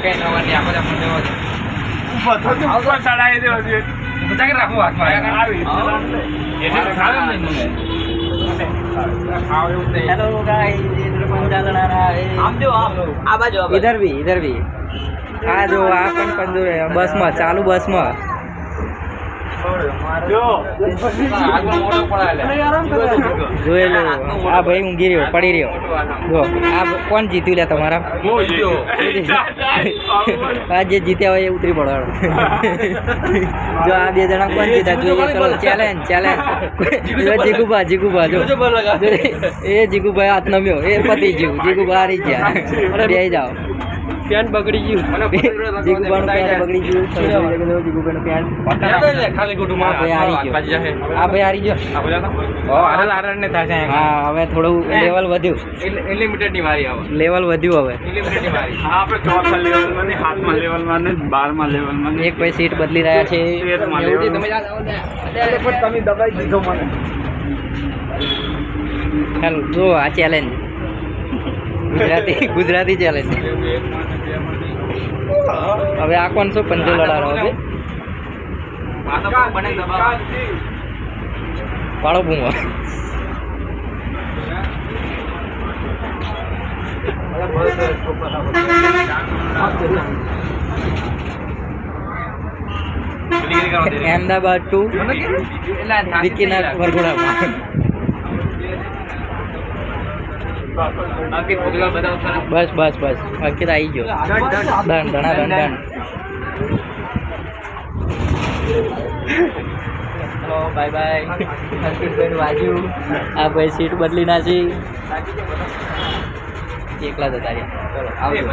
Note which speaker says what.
Speaker 1: કઈ નવાની આપણે દેવો છે
Speaker 2: બધો તો ઉપર ચડાવી દેવો છે
Speaker 1: બચા કે રાખો હાથમાં
Speaker 2: આવી
Speaker 1: એટલે ખાવે નહીં મને ખાવ એવું નહીં
Speaker 3: हेलो गाइस इधर पंजालना
Speaker 1: આમ જો આમ આ બાજુ
Speaker 3: इधर भी आ जो आ पंजो बस में चालू बस में
Speaker 2: જો
Speaker 1: આગળ મોટો પડાયેલા
Speaker 3: જોઈ લો આ ભાઈ ઊંઘી રહ્યો પડી રહ્યો જો આ કોણ જીત્યું લે તમારા આ જે જીત્યા હોય એ ઉતરી પડવાનો જો આ બે જણા કોણ જીત્યા જોઈએ ચલો ચેલેન્જ જીગુભા જો એ જીગુભાઈ હાથ નમ્યો એ પતી ગયું જીગુભા હારી ગયા બે જાઓ પેન્ટ બગડી ગયું જીગુભાનું પેન્ટ બગડી ગયું જીગુભાઈનું પેન્ટ
Speaker 1: ખાલી ગોટું માં
Speaker 3: આ ભાઈ હારી ગયો
Speaker 1: ને થાય
Speaker 3: હા હવે થોડું લેવલ વધ્યું
Speaker 1: અનલિમિટેડ ની વારી આવે
Speaker 3: લેવલ વધ્યું હવે
Speaker 1: અનલિમિટેડ ની વારી
Speaker 2: આપણે ચોથા લેવલમાં ને સાતમા લેવલમાં ને 12મા લેવલમાં ને
Speaker 3: એક ભાઈ સીટ બદલી રહ્યા છે
Speaker 2: તેરમા
Speaker 1: એવું
Speaker 2: લેવલમાં.
Speaker 1: તમે જાઓ ને
Speaker 2: પણ તમે દબાઈ દીધો મને
Speaker 3: ચાલો જો આ ચેલેન્જ ગુજરાતી ચેલેન્જ હવે આ કોણ છો પંજો લડાડો હવે
Speaker 1: બને દબાવ
Speaker 3: પાડો ભૂંગો અહેમદાબાદ ટુ વિકીના વરઘોડામાં બસ અંકિત આવી ગયો ડન ચલો બાય અંકિતભાઈ વાજ્યું આ ભાઈ સીટ બદલી નાખી એકલા જતા રહ્યા ચલો આવજો